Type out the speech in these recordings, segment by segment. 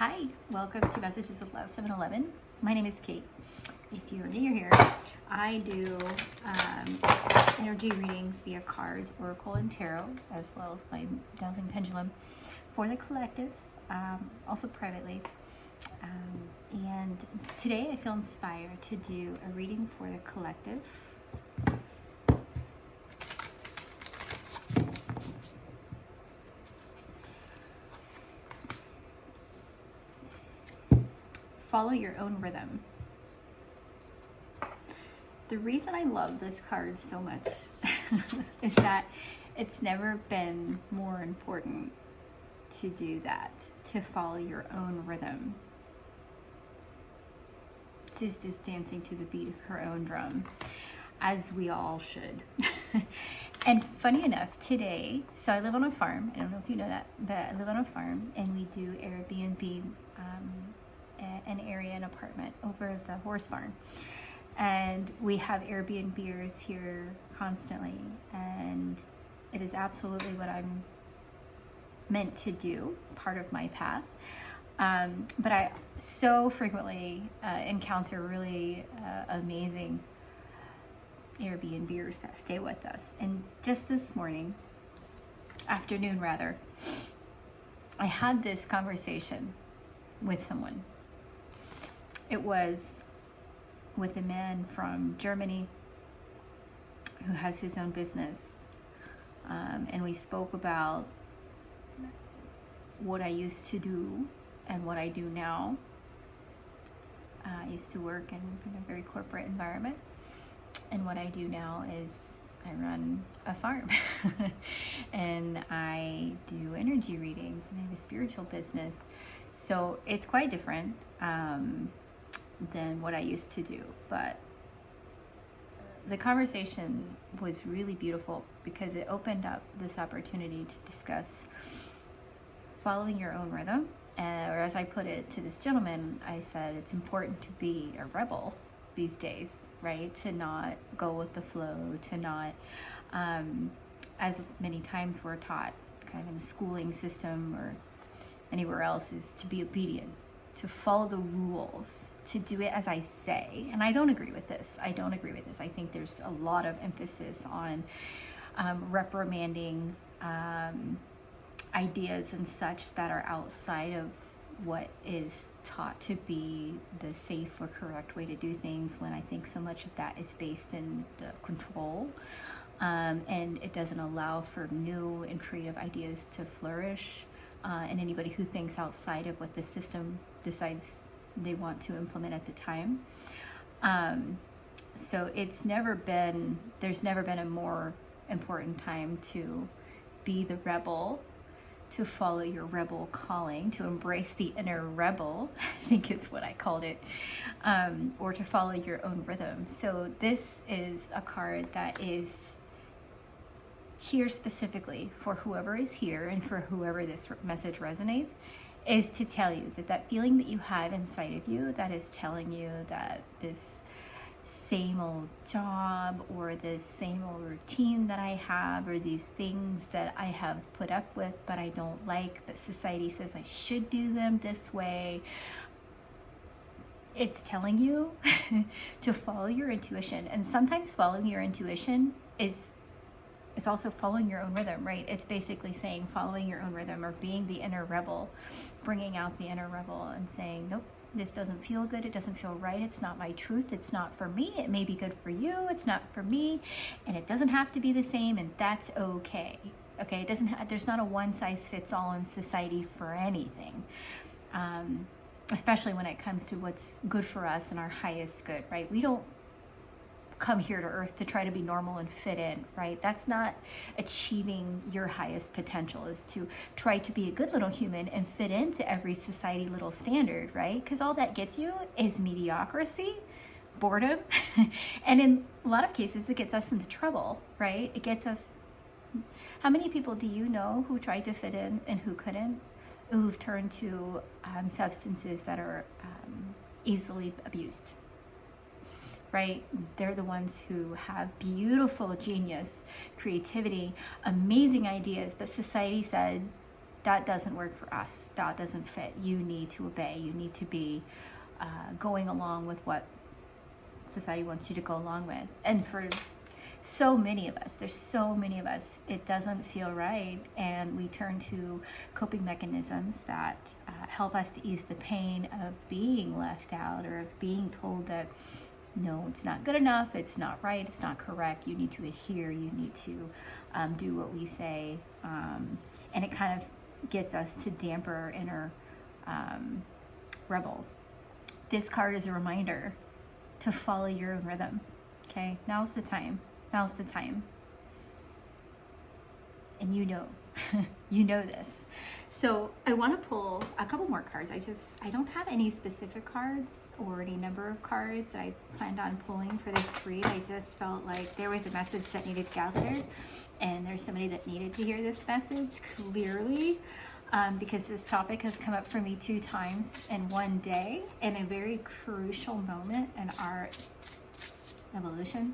Hi, welcome to Messages of Love 711. My name is Kate. If you're new here, I do energy readings via cards, oracle, and tarot, as well as my Dowsing pendulum for the collective, also privately. And today I feel inspired to do a reading for the collective. Follow your own rhythm. The reason I love this card so much is that it's never been more important to do that, to follow your own rhythm. She's just dancing to the beat of her own drum, as we all should. And funny enough, today, so I live on a farm. I don't know if you know that, but I live on a farm, and we do Airbnb, an area, an apartment over the horse barn. And we have Airbnbers here constantly, and it is absolutely what I'm meant to do, part of my path. But I so frequently encounter really amazing Airbnbers that stay with us. And just this afternoon rather, I had this conversation with someone. It was with a man from Germany who has his own business. And we spoke about what I used to do and what I do now. I used to work in a very corporate environment. And what I do now is I run a farm. And I do energy readings, and I have a spiritual business. So it's quite different than what I used to do. But the conversation was really beautiful because it opened up this opportunity to discuss following your own rhythm. Or as I put it to this gentleman, I said it's important to be a rebel these days, right? To not go with the flow, to not, as many times we're taught kind of in the schooling system or anywhere else, is to be obedient, to follow the rules, to do it as I say. And I don't agree with this. I think there's a lot of emphasis on reprimanding ideas and such that are outside of what is taught to be the safe or correct way to do things, when I think so much of that is based in the control, and it doesn't allow for new and creative ideas to flourish, and anybody who thinks outside of what the system decides they want to implement at the time. So there's never been a more important time to be the rebel, to follow your rebel calling, to embrace the inner rebel, I think is what I called it, or to follow your own rhythm. So this is a card that is here specifically for whoever is here, and for whoever this message resonates, is to tell you that feeling that you have inside of you that is telling you that this same old job or this same old routine that I have, or these things that I have put up with but I don't like, but society says I should do them this way, it's telling you to follow your intuition. And sometimes following your intuition is also following your own rhythm, right? It's basically saying following your own rhythm, or being the inner rebel, bringing out the inner rebel and saying, nope, this doesn't feel good, it doesn't feel right, it's not my truth, it's not for me, it may be good for you, it's not for me, and it doesn't have to be the same, and that's okay. Okay, there's not a one size fits all in society for anything, especially when it comes to what's good for us and our highest good, right? We don't come here to earth to try to be normal and fit in, right? That's not achieving your highest potential, is to try to be a good little human and fit into every society little standard, right? Because all that gets you is mediocrity, boredom, and in a lot of cases it gets us into trouble, right? It gets us. How many people do you know who tried to fit in and who couldn't, who've turned to substances that are easily abused? Right? They're the ones who have beautiful genius, creativity, amazing ideas, but society said, that doesn't work for us. That doesn't fit. You need to obey. You need to be going along with what society wants you to go along with. And for so many of us, there's so many of us, it doesn't feel right, and we turn to coping mechanisms that help us to ease the pain of being left out, or of being told that no, it's not good enough, it's not right, it's not correct, you need to adhere, you need to do what we say, and it kind of gets us to damper our inner rebel. This card is a reminder to follow your own rhythm. Okay, now's the time. Now's the time. And you know, you know this. So I want to pull a couple more cards. I don't have any specific cards or any number of cards that I planned on pulling for this read. I just felt like there was a message that needed to get out there, and there's somebody that needed to hear this message clearly, because this topic has come up for me 2 times in one day, in a very crucial moment in our evolution.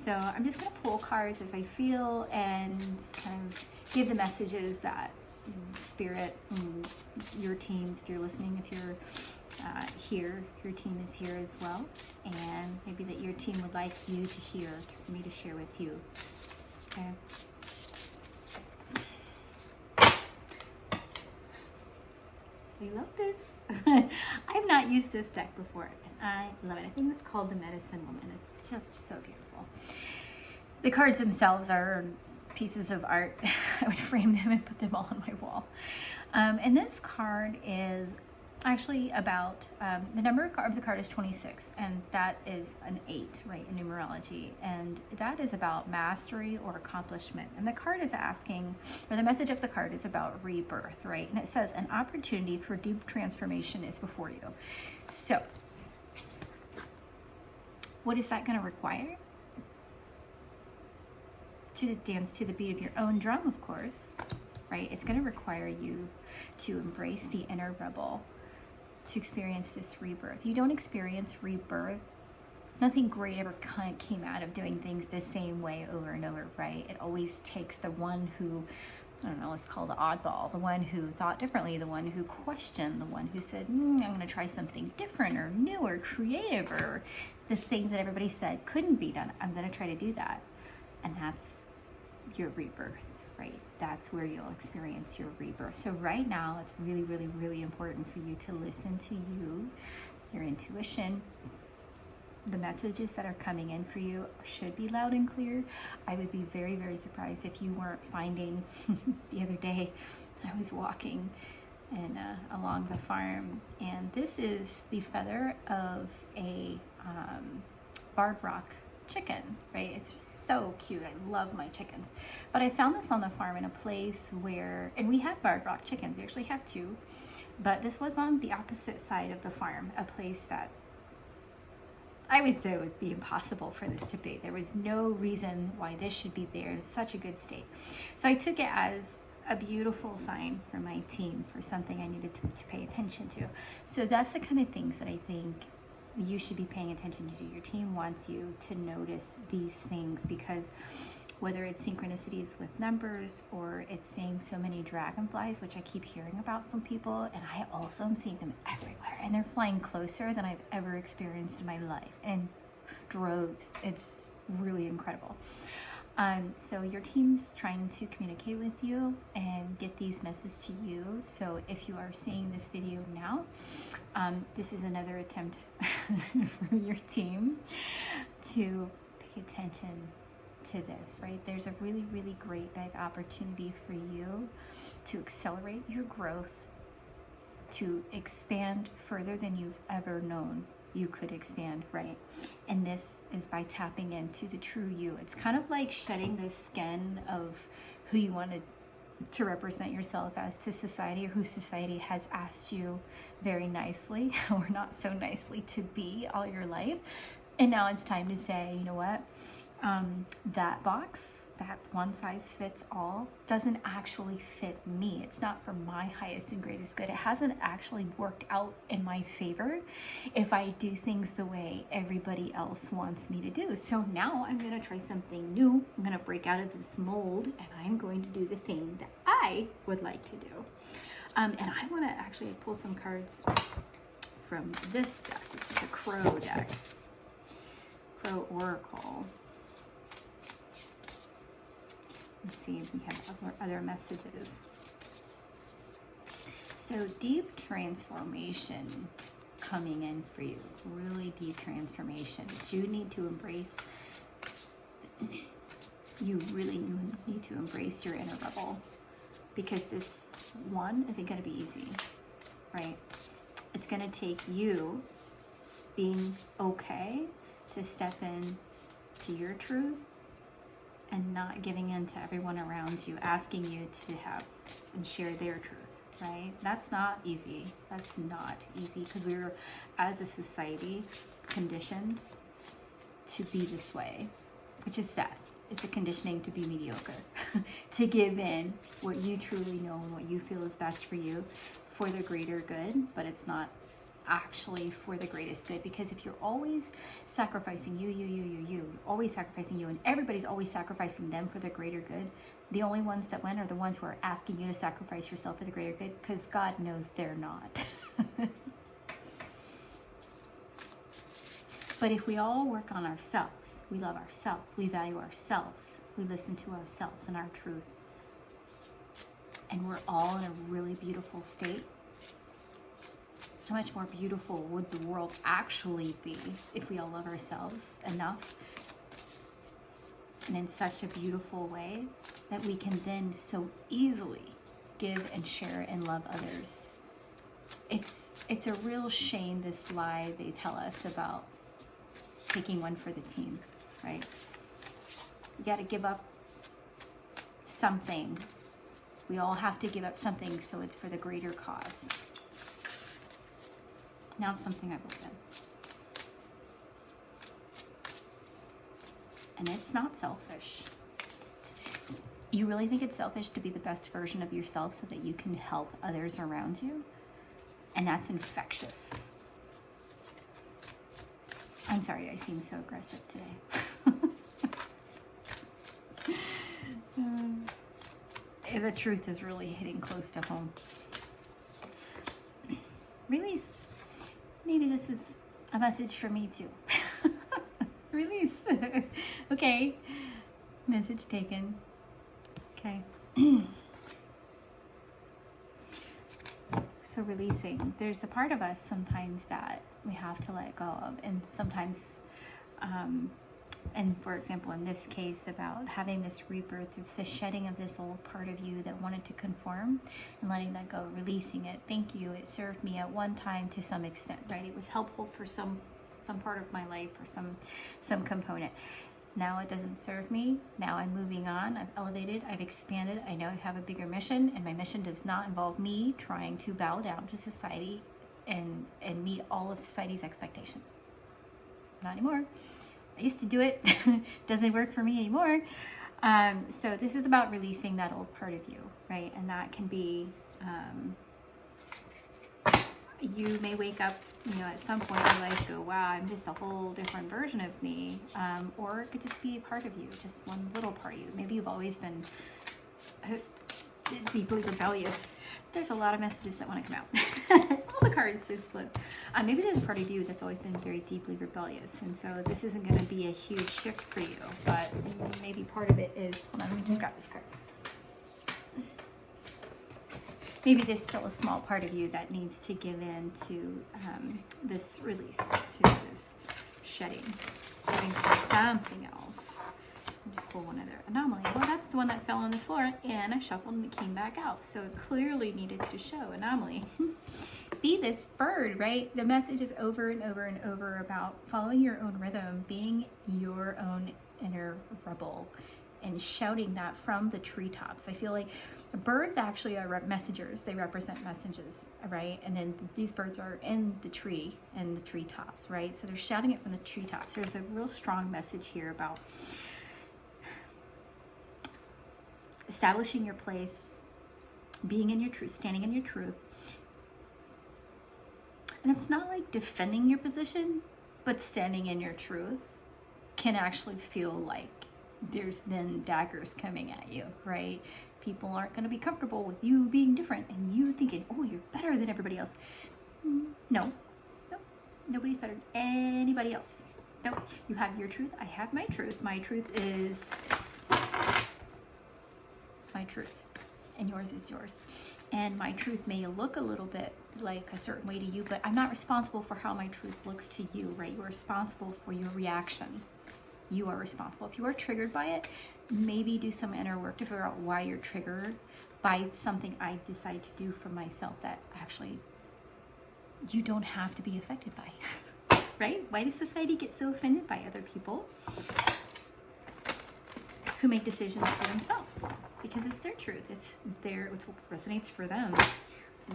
So I'm just going to pull cards as I feel, and kind of give the messages that Spirit, your teams, if you're listening, if you're here, your team is here as well, and maybe that your team would like you to hear, for me to share with you. Okay. I love this. I have not used this deck before, and I love it. I think it's called the Medicine Woman. It's just so beautiful. The cards themselves are pieces of art. I would frame them and put them all on my wall. And this card is actually about, the number of the card is 26, and that is an 8, right, in numerology. And that is about mastery or accomplishment. And the card is asking, or the message of the card is about rebirth, right? And it says, an opportunity for deep transformation is before you. So, what is that going to require? To dance to the beat of your own drum, of course, right? It's going to require you to embrace the inner rebel, to experience this rebirth. You don't experience rebirth. Nothing great ever came out of doing things the same way over and over, right? It always takes the one who, I don't know, let's call the oddball, the one who thought differently, the one who questioned, the one who said, I'm going to try something different or new or creative, or the thing that everybody said couldn't be done. I'm going to try to do that. And that's your rebirth, right? That's where you'll experience your rebirth. So right now, it's really, really, really important for you to listen to you, your intuition. The messages that are coming in for you should be loud and clear. I would be very, very surprised if you weren't finding, the other day, I was walking and along the farm, and this is the feather of a barred rock chicken, right? It's just so cute. I love my chickens. But I found this on the farm in a place where, and we have barred rock chickens, we actually have 2, but this was on the opposite side of the farm, a place that I would say it would be impossible for this to be. There was no reason why this should be there in such a good state. So I took it as a beautiful sign for my team, for something I needed to pay attention to. So that's the kind of things that I think you should be paying attention to. Your team wants you to notice these things, because whether it's synchronicities with numbers, or it's seeing so many dragonflies, which I keep hearing about from people, and I also am seeing them everywhere, and they're flying closer than I've ever experienced in my life, and droves. It's really incredible. So your team's trying to communicate with you and get these messages to you. So if you are seeing this video now, this is another attempt for your team to pay attention to this, right? There's a really, really great big opportunity for you to accelerate your growth, to expand further than you've ever known you could expand, right? And this is by tapping into the true you. It's kind of like shedding the skin of who you wanted to represent yourself as to society, or who society has asked you very nicely or not so nicely to be all your life. And now it's time to say, you know what, that box that one size fits all doesn't actually fit me. It's not for my highest and greatest good. It hasn't actually worked out in my favor if I do things the way everybody else wants me to do. So now I'm going to try something new. I'm going to break out of this mold, and I'm going to do the thing that I would like to do. And I want to actually pull some cards from this deck, which is a Crow deck. Crow Oracle. Let's see if we have other messages. So deep transformation coming in for you. Really deep transformation that you need to embrace. You really need to embrace your inner rebel, because this one isn't going to be easy, right? It's going to take you being okay to step in to your truth and not giving in to everyone around you, asking you to have and share their truth, right? That's not easy. That's not easy, because we're, as a society, conditioned to be this way, which is sad. It's a conditioning to be mediocre, to give in what you truly know and what you feel is best for you for the greater good, but it's not actually for the greatest good. Because if you're always sacrificing you, always sacrificing you, and everybody's always sacrificing them for the greater good, the only ones that win are the ones who are asking you to sacrifice yourself for the greater good, because God knows they're not. But if we all work on ourselves, we love ourselves, we value ourselves, we listen to ourselves and our truth, and we're all in a really beautiful state, how much more beautiful would the world actually be if we all love ourselves enough and in such a beautiful way that we can then so easily give and share and love others. It's a real shame, this lie they tell us about taking one for the team, right? You got to give up something. We all have to give up something, so it's for the greater cause. Not something I believe in. And it's not selfish. You really think it's selfish to be the best version of yourself so that you can help others around you? And that's infectious. I'm sorry, I seem so aggressive today. The truth is really hitting close to home. Release. Maybe this is a message for me too. Release. Okay. Message taken. Okay. So releasing. There's a part of us sometimes that we have to let go of, and sometimes and for example, in this case, about having this rebirth, it's the shedding of this old part of you that wanted to conform and letting that go, releasing it. Thank you. It served me at one time to some extent, right? It was helpful for some part of my life, or some component. Now it doesn't serve me. Now I'm moving on. I've elevated. I've expanded. I know I have a bigger mission, and my mission does not involve me trying to bow down to society and meet all of society's expectations. Not anymore. I used to do it. Doesn't work for me anymore. So this is about releasing that old part of you, right? And that can be, you may wake up, at some point in your life, go, wow, I'm just a whole different version of me. Or it could just be a part of you, just one little part of you. Maybe you've always been deeply rebellious. There's a lot of messages that want to come out. All the cards just flip. Maybe there's a part of you that's always been very deeply rebellious, and so this isn't going to be a huge shift for you, but maybe part of it is, hold on, let me just grab this card. Maybe there's still a small part of you that needs to give in to this release, to this shedding something else. I'll just pull one other anomaly. Well, that's the one that fell on the floor, and I shuffled and it came back out. So it clearly needed to show anomaly. Be this bird, right? The message is over and over and over about following your own rhythm, being your own inner rebel, and shouting that from the treetops. I feel like birds actually are messengers. They represent messages, right? And then these birds are in the tree and the treetops, right? So they're shouting it from the treetops. There's a real strong message here about establishing your place, being in your truth, standing in your truth. And it's not like defending your position, but standing in your truth can actually feel like there's then daggers coming at you, right? People aren't going to be comfortable with you being different and you thinking, oh, you're better than everybody else. No, nobody's better than anybody else. No, you have your truth. I have my truth. My truth is my truth, and yours is yours. And my truth may look a little bit like a certain way to you, but I'm not responsible for how my truth looks to you, right? You're responsible for your reaction. You are responsible. If you are triggered by it, maybe do some inner work to figure out why you're triggered by something I decide to do for myself that actually you don't have to be affected by, right? Why does society get so offended by other people who make decisions for themselves? Because it's their truth. It's what resonates for them.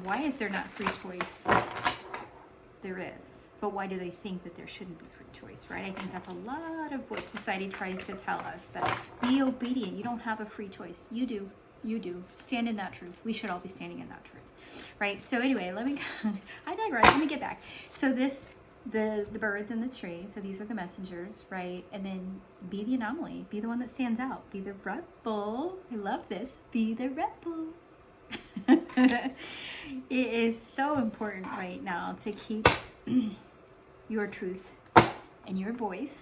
Why is there not free choice? There is. But why do they think that there shouldn't be free choice, right? I think that's a lot of what society tries to tell us, that be obedient. You don't have a free choice. You do. You do. Stand in that truth. We should all be standing in that truth, right? So anyway, I digress. Let me get back. So the birds in the tree, so these are the messengers, right? And then be the anomaly. Be the one that stands out. Be the rebel. I love this. Be the rebel. It is so important right now to keep your truth and your voice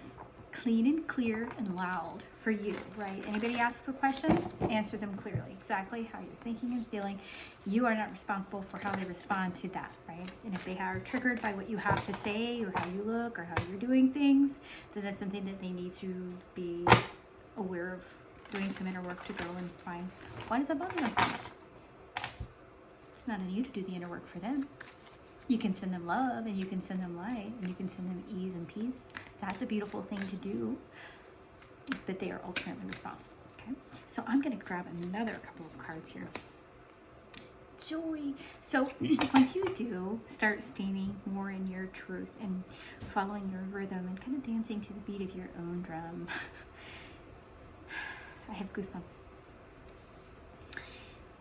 clean and clear and loud for you, right? Anybody asks a question, answer them clearly, exactly how you're thinking and feeling. You are not responsible for how they respond to that, right? And if they are triggered by what you have to say or how you look or how you're doing things, then that's something that they need to be aware of, doing some inner work to go and find, why does that bother them so much? It's not on you to do the inner work for them. You can send them love, and you can send them light, and you can send them ease and peace. That's a beautiful thing to do, but they are ultimately responsible, okay? So I'm going to grab another couple of cards here. Joy. So once you do start standing more in your truth and following your rhythm and kind of dancing to the beat of your own drum, I have goosebumps.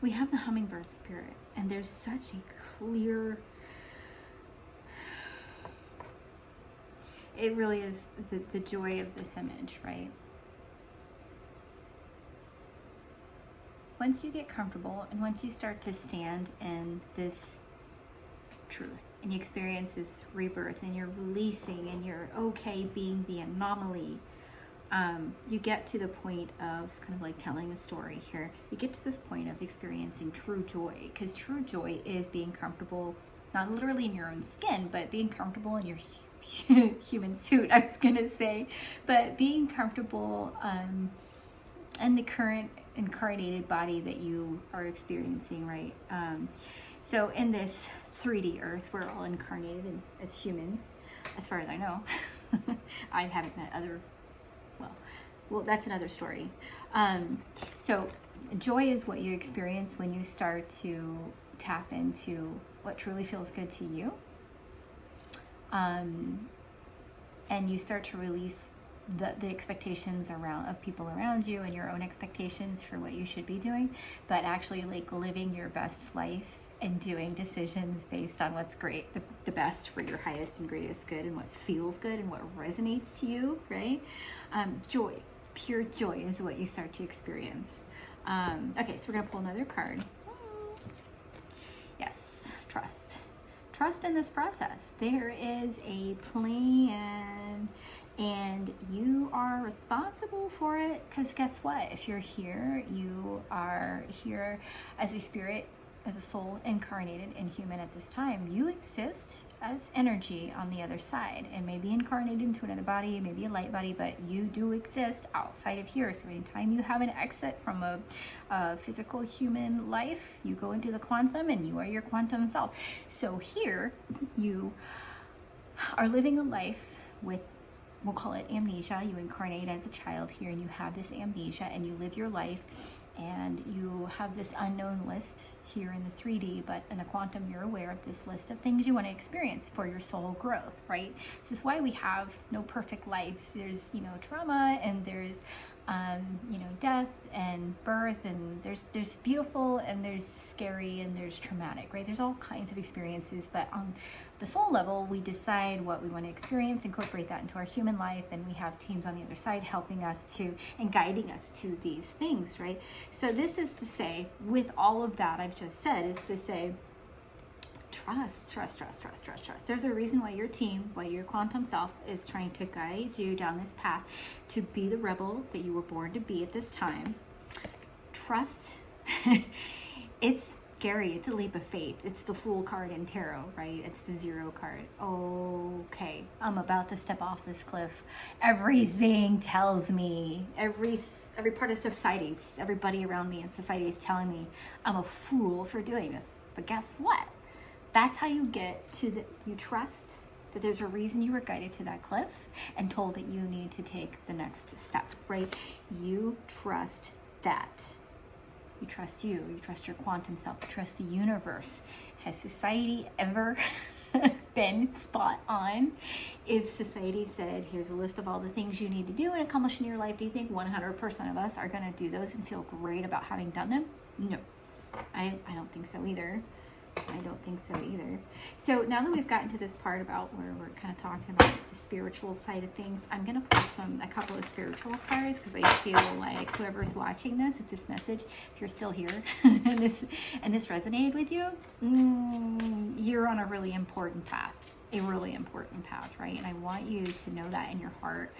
We have the hummingbird spirit, and there's such a clear... It really is the joy of this image, right? Once you get comfortable and once you start to stand in this truth and you experience this rebirth and you're releasing and you're okay being the anomaly, you get to the point of, it's kind of like telling a story here, you get to this point of experiencing true joy, because true joy is being comfortable, not literally in your own skin, but being comfortable in your human suit, I was gonna say, but being comfortable in the current incarnated body that you are experiencing, right? So in this 3D earth, we're all incarnated as humans, as far as I know. I haven't met other, well, that's another story. So joy is what you experience when you start to tap into what truly feels good to you. And you start to release the expectations of people around you and your own expectations for what you should be doing, but actually like living your best life and doing decisions based on what's great, the best for your highest and greatest good and what feels good and what resonates to you, right? Joy, pure joy is what you start to experience. Okay, so we're gonna pull another card. Yes, trust. Trust in this process. There is a plan and you are responsible for it, because guess what? If you're here, you are here as a spirit, as a soul incarnated and human at this time. You exist as energy on the other side and maybe incarnated into another body, maybe a light body, but you do exist outside of here. So anytime you have an exit from a physical human life, you go into the quantum and you are your quantum self. So here you are living a life with, we'll call it amnesia. You incarnate as a child here and you have this amnesia and you live your life and you have this unknown list here in the 3D, but in the quantum you're aware of this list of things you want to experience for your soul growth, right? This is why we have no perfect lives. There's, trauma and there's you know, death and birth, and there's beautiful and there's scary and there's traumatic, right? There's all kinds of experiences, but on the soul level, we decide what we want to experience, incorporate that into our human life, and we have teams on the other side helping us to and guiding us to these things, right? So this is to say, with all of that I've just said, is to say, trust. There's a reason why your team, why your quantum self is trying to guide you down this path to be the rebel that you were born to be at this time. Trust. It's scary. It's a leap of faith. It's the Fool card in tarot, right? It's the 0 card. Okay, I'm about to step off this cliff. Everything tells me, every part of society, everybody around me in society is telling me I'm a fool for doing this. But guess what? That's how you get to you trust that there's a reason you were guided to that cliff and told that you need to take the next step, right? You trust that. You trust you trust your quantum self, you trust the universe. Has society ever been spot on? If society said, here's a list of all the things you need to do and accomplish in your life, do you think 100% of us are going to do those and feel great about having done them? No, I don't think so either. I don't think so either. So now that we've gotten to this part about where we're kind of talking about the spiritual side of things, I'm going to pull a couple of spiritual cards, because I feel like whoever's watching this, if this message, if you're still here and this resonated with you, you're on a really important path. A really important path, right? And I want you to know that in your heart,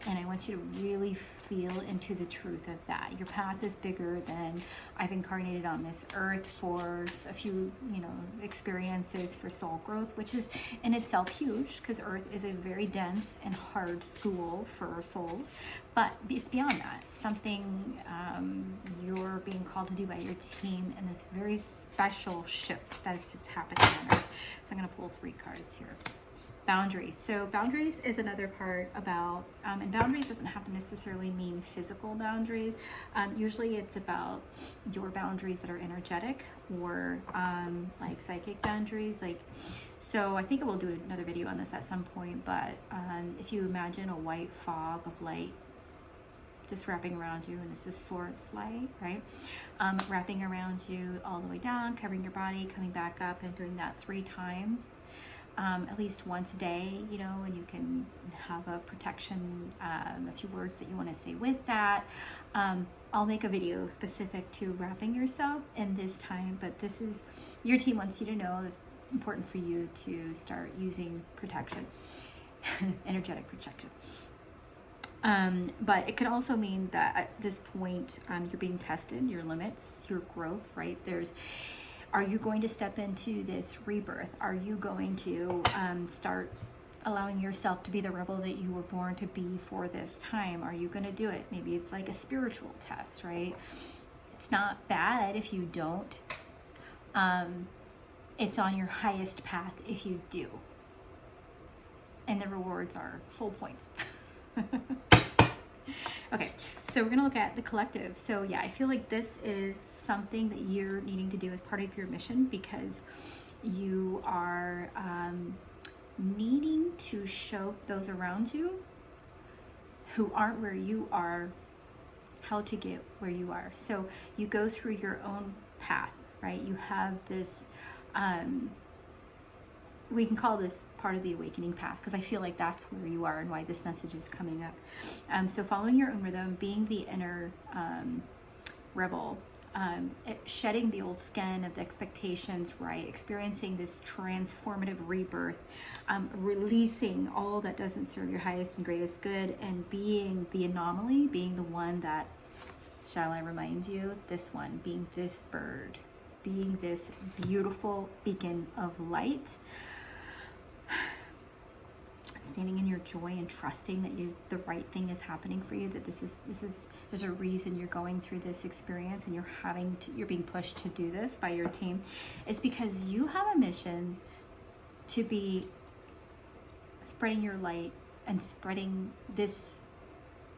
and I want you to really feel into the truth of that. Your path is bigger than I've incarnated on this earth for a few, you know, experiences for soul growth, which is in itself huge, because earth is a very dense and hard school for souls. But it's beyond that. Something you're being called to do by your team in this very special shift that's happening on earth. So I'm going to pull 3 cards here. Boundaries. So boundaries is another part about, and boundaries doesn't have to necessarily mean physical boundaries. Usually it's about your boundaries that are energetic, or like psychic boundaries. Like, so I think I will do another video on this at some point, but if you imagine a white fog of light just wrapping around you, and this is source light, right? Wrapping around you all the way down, covering your body, coming back up, and doing that 3 times. At least once a day, you know, and you can have a protection, a few words that you want to say with that. I'll make a video specific to wrapping yourself in this time, but this is, your team wants you to know it's important for you to start using protection, energetic protection. But it could also mean that at this point, you're being tested, your limits, your growth, right? Are you going to step into this rebirth? Are you going to start allowing yourself to be the rebel that you were born to be for this time? Are you going to do it? Maybe it's like a spiritual test, right? It's not bad if you don't. It's on your highest path if you do. And the rewards are soul points. Okay, so we're going to look at the collective. So yeah, I feel like this is something that you're needing to do as part of your mission, because you are needing to show those around you who aren't where you are how to get where you are. So you go through your own path, right? You have this, we can call this part of the awakening path, because I feel like that's where you are and why this message is coming up. So following your own rhythm, being the inner rebel, shedding the old skin of the expectations, right? Experiencing this transformative rebirth, releasing all that doesn't serve your highest and greatest good, and being the anomaly, being the one that, shall I remind you, this one, being this bird, being this beautiful beacon of light, standing in your joy and trusting that the right thing is happening for you, that there's a reason you're going through this experience and you're being pushed to do this by your team. It's because you have a mission to be spreading your light and spreading this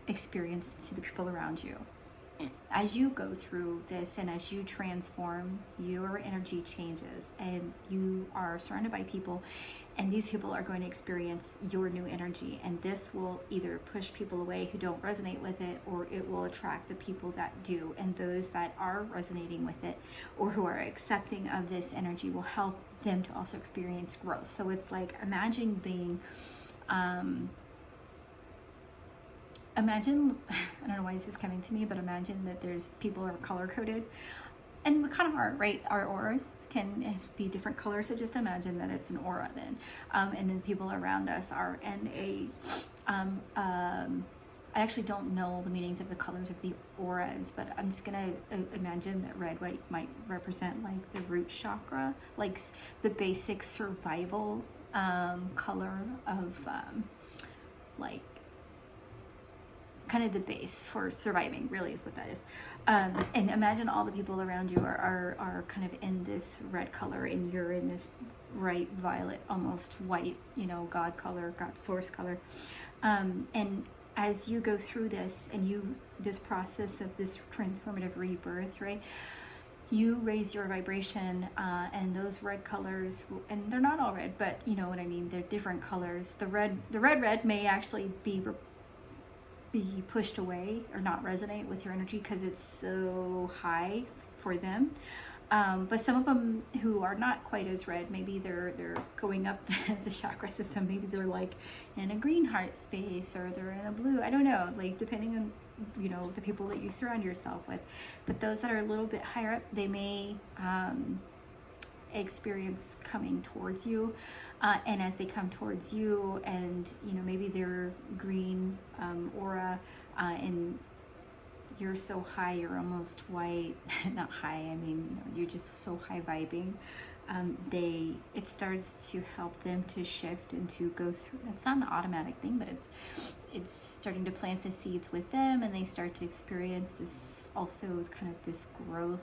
experience to the people around you. as you go through this and as you transform, your energy changes and you are surrounded by people, and these people are going to experience your new energy, and this will either push people away who don't resonate with it, or it will attract the people that do, and those that are resonating with it or who are accepting of this energy will help them to also experience growth. So it's like, imagine being imagine, I don't know why this is coming to me, but imagine that there's people are color coded, and we kind of are, right? Our auras can be different colors, so just imagine that it's an aura then, and then people around us are in a I actually don't know the meanings of the colors of the auras, but I'm just gonna imagine that red, white might represent like the root chakra, like the basic survival color of like kind of the base for surviving, really is what that is. And imagine all the people around you are kind of in this red color, and you're in this bright violet, almost white, you know, God color, God source color. And as you go through this and this process of this transformative rebirth, right? You raise your vibration, and those red colors, and they're not all red, but you know what I mean, they're different colors. The red may actually be pushed away or not resonate with your energy because it's so high for them. But some of them who are not quite as red, maybe they're going up the chakra system. Maybe they're like in a green heart space, or they're in a blue. I don't know, like depending on, you know, the people that you surround yourself with. But those that are a little bit higher up, they may experience coming towards you, and as they come towards you, and you know, maybe they're green aura, and you're so high, you're almost white. Not high, I mean, you know, you're just so high vibing. It starts to help them to shift and to go through. That's not an automatic thing, but it's starting to plant the seeds with them, and they start to experience this also kind of this growth,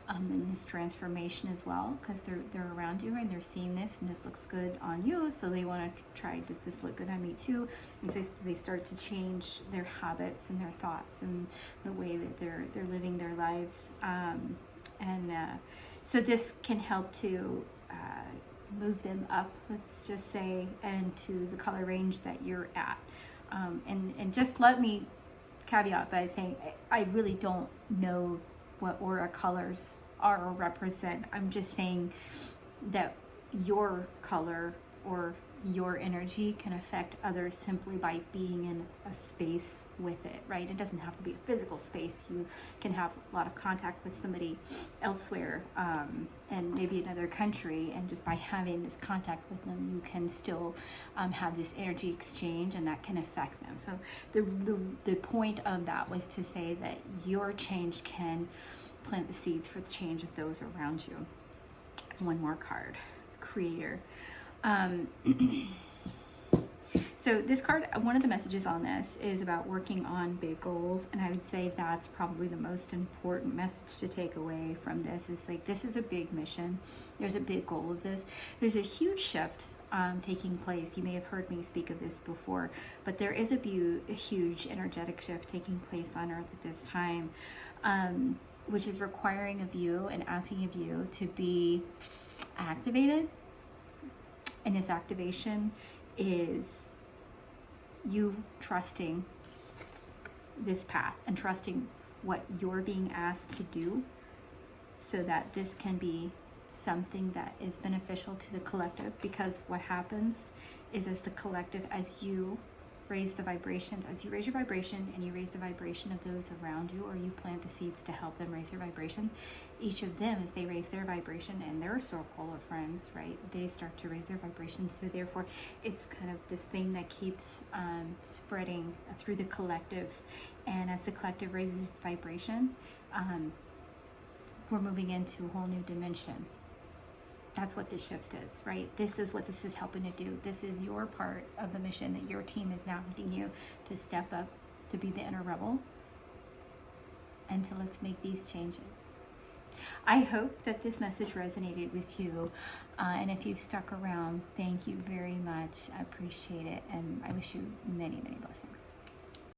and this transformation as well, because they're around you and they're seeing this, and this looks good on you, so they want to try, does this look good on me too? And so they start to change their habits and their thoughts and the way that they're living their lives, so this can help to move them up, let's just say, and to the color range that you're at, and just let me caveat by saying I really don't know what aura colors are or represent. I'm just saying that your color or your energy can affect others simply by being in a space with it, right? It doesn't have to be a physical space. You can have a lot of contact with somebody elsewhere, and maybe another country, and just by having this contact with them, you can still have this energy exchange, and that can affect them. So the point of that was to say that your change can plant the seeds for the change of those around you. One more card, Creator. So this card, one of the messages on this is about working on big goals, and I would say that's probably the most important message to take away from this. Is like, this is a big mission. There's a big goal of this. There's a huge shift taking place. You may have heard me speak of this before, but there is a huge energetic shift taking place on Earth at this time, which is requiring of you and asking of you to be activated. And this activation is you trusting this path and trusting what you're being asked to do, so that this can be something that is beneficial to the collective. Because what happens is, as the collective, as you raise the vibrations, as you raise your vibration and you raise the vibration of those around you, or you plant the seeds to help them raise their vibration, each of them, as they raise their vibration and their circle of friends, right, they start to raise their vibration. So therefore, it's kind of this thing that keeps spreading through the collective. And as the collective raises its vibration, we're moving into a whole new dimension. That's what this shift is, right? This is what this is helping to do. This is your part of the mission that your team is now needing you to step up, to be the inner rebel, and so let's make these changes. I hope that this message resonated with you, and if you've stuck around, thank you very much. I appreciate it, and I wish you many, many blessings.